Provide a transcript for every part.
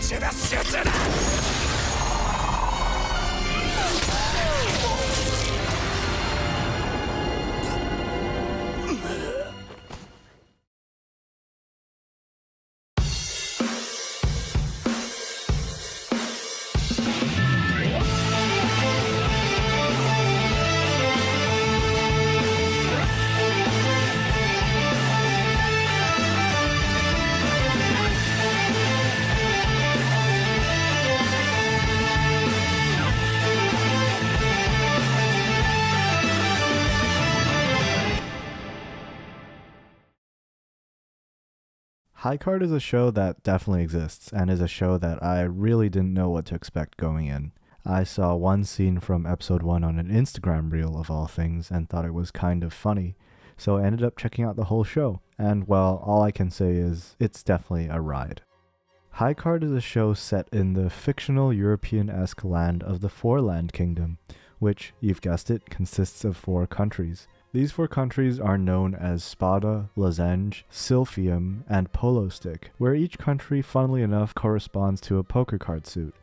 ち出すやつだ。High Card is a show that definitely exists, and is a show that I really didn't know what to expect going in. I saw one scene from episode 1 on an Instagram reel of all things and thought it was kind of funny, so I ended up checking out the whole show, and well, all I can say is it's definitely a ride. High Card is a show set in the fictional European-esque land of the Four-Land Kingdom, which, you've guessed it, consists of 4 countries. These 4 countries are known as Spada, Lozenge, Silphium, and Polo Stick, where each country, funnily enough, corresponds to a poker card suit,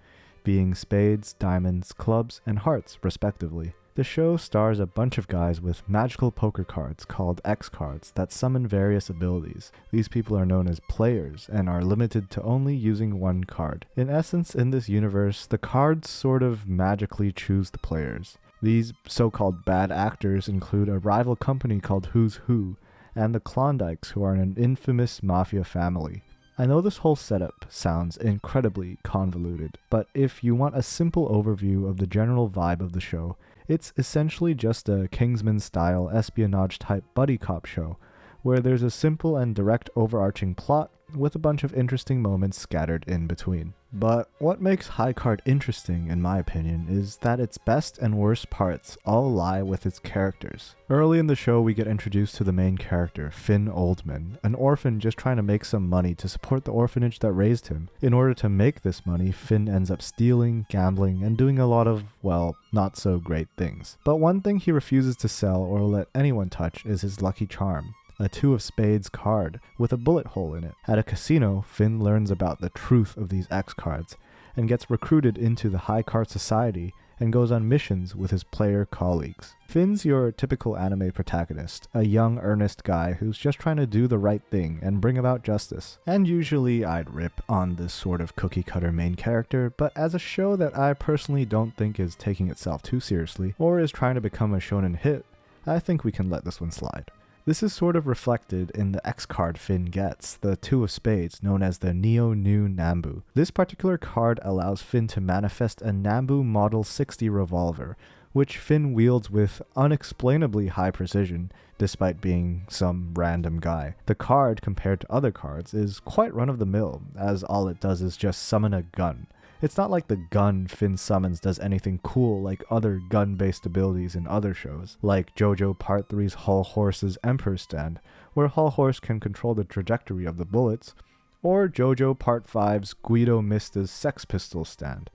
being spades, diamonds, clubs, and hearts, respectively. The show stars a bunch of guys with magical poker cards called X cards that summon various abilities. These people are known as players and are limited to only using one card. In essence, in this universe, the cards sort of magically choose the players. These so-called bad actors include a rival company called Who's Who, and the Klondikes, who are an infamous mafia family. I know this whole setup sounds incredibly convoluted, but if you want a simple overview of the general vibe of the show, it's essentially just a Kingsman-style espionage-type buddy cop show, where there's a simple and direct overarching plot with a bunch of interesting moments scattered in between. But what makes High Card interesting, in my opinion, is that its best and worst parts all lie with its characters. Early in the show, we get introduced to the main character, Finn Oldman, an orphan just trying to make some money to support the orphanage that raised him. In order to make this money, Finn ends up stealing, gambling, and doing a lot of, well, not so great things. But one thing he refuses to sell or let anyone touch is his lucky charm, a 2 of spades card with a bullet hole in it. At a casino, Finn learns about the truth of these X cards and gets recruited into the High Card Society and goes on missions with his player colleagues. Finn's your typical anime protagonist, a young, earnest guy who's just trying to do the right thing and bring about justice. And usually I'd rip on this sort of cookie-cutter main character, but as a show that I personally don't think is taking itself too seriously or is trying to become a shonen hit, I think we can let this one slide. This is sort of reflected in the X card Finn gets, the 2 of spades, known as the Neo Nu Nambu. This particular card allows Finn to manifest a Nambu Model 60 revolver, which Finn wields with unexplainably high precision, despite being some random guy. The card, compared to other cards, is quite run-of-the-mill, as all it does is just summon a gun. It's not like the gun Finn summons does anything cool like other gun-based abilities in other shows, like JoJo Part 3's Hull Horse's Emperor Stand, where Hull Horse can control the trajectory of the bullets, or JoJo Part 5's Guido Mista's Sex Pistol Stand,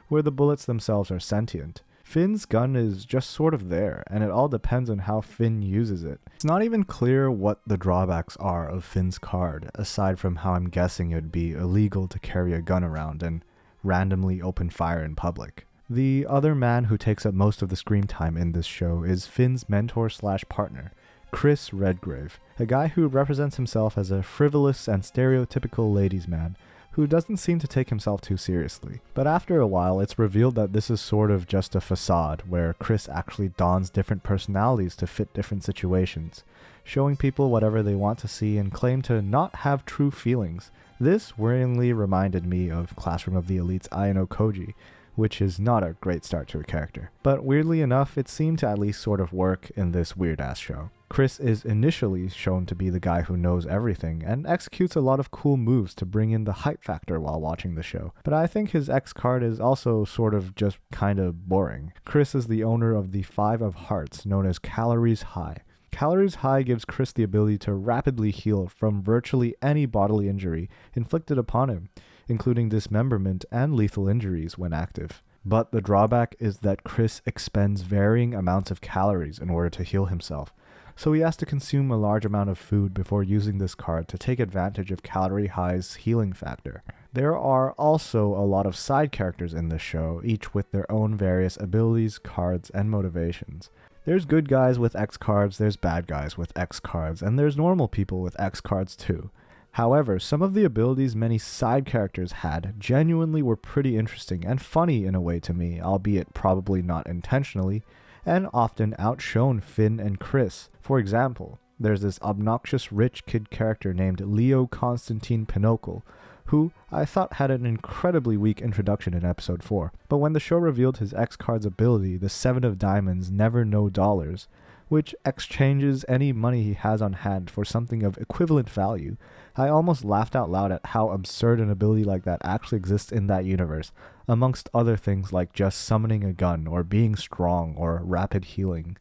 where the bullets themselves are sentient. Finn's gun is just sort of there, and it all depends on how Finn uses it. It's not even clear what the drawbacks are of Finn's card, aside from how I'm guessing it would be illegal to carry a gun around and randomly open fire in public. The other man who takes up most of the screen time in this show is Finn's mentor/partner, Chris Redgrave, a guy who represents himself as a frivolous and stereotypical ladies' man who doesn't seem to take himself too seriously. But after a while, it's revealed that this is sort of just a facade where Chris actually dons different personalities to fit different situations, showing people whatever they want to see and claim to not have true feelings. This worryingly reminded me of Classroom of the Elite's Ayano Koji, which is not a great start to a character. But weirdly enough, it seemed to at least sort of work in this weird-ass show. Chris is initially shown to be the guy who knows everything and executes a lot of cool moves to bring in the hype factor while watching the show. But I think his X card is also sort of just kinda boring. Chris is the owner of the 5 of Hearts, known as Calories High. Calories High gives Chris the ability to rapidly heal from virtually any bodily injury inflicted upon him, including dismemberment and lethal injuries when active. But the drawback is that Chris expends varying amounts of calories in order to heal himself, so he has to consume a large amount of food before using this card to take advantage of Calorie High's healing factor. There are also a lot of side characters in this show, each with their own various abilities, cards, and motivations. There's good guys with X cards, there's bad guys with X cards, and there's normal people with X cards too. However, some of the abilities many side characters had genuinely were pretty interesting and funny in a way to me, albeit probably not intentionally, and often outshone Finn and Chris. For example, there's this obnoxious rich kid character named Leo Constantine Pinochle, who I thought had an incredibly weak introduction in episode 4. But when the show revealed his X-Card's ability, the 7 of Diamonds Never No Dollars, which exchanges any money he has on hand for something of equivalent value, I almost laughed out loud at how absurd an ability like that actually exists in that universe, amongst other things like just summoning a gun, or being strong, or rapid healing.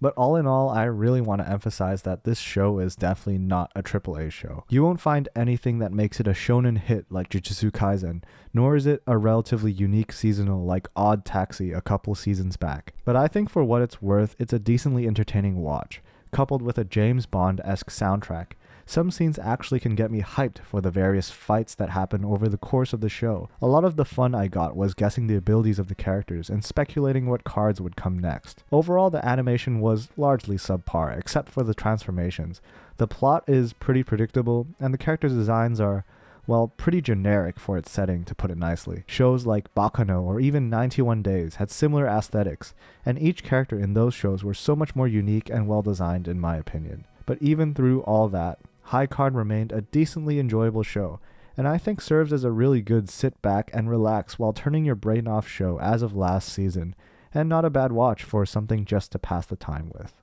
But all in all, I really want to emphasize that this show is definitely not a AAA show. You won't find anything that makes it a shonen hit like Jujutsu Kaisen, nor is it a relatively unique seasonal like Odd Taxi a couple seasons back. But I think for what it's worth, it's a decently entertaining watch, coupled with a James Bond-esque soundtrack. Some scenes actually can get me hyped for the various fights that happen over the course of the show. A lot of the fun I got was guessing the abilities of the characters and speculating what cards would come next. Overall, the animation was largely subpar, except for the transformations. The plot is pretty predictable, and the characters' designs are, well, pretty generic for its setting, to put it nicely. Shows like Bakano or even 91 Days had similar aesthetics, and each character in those shows were so much more unique and well designed in my opinion. But even through all that, High Card remained a decently enjoyable show, and I think serves as a really good sit back and relax while turning your brain off show as of last season, and not a bad watch for something just to pass the time with.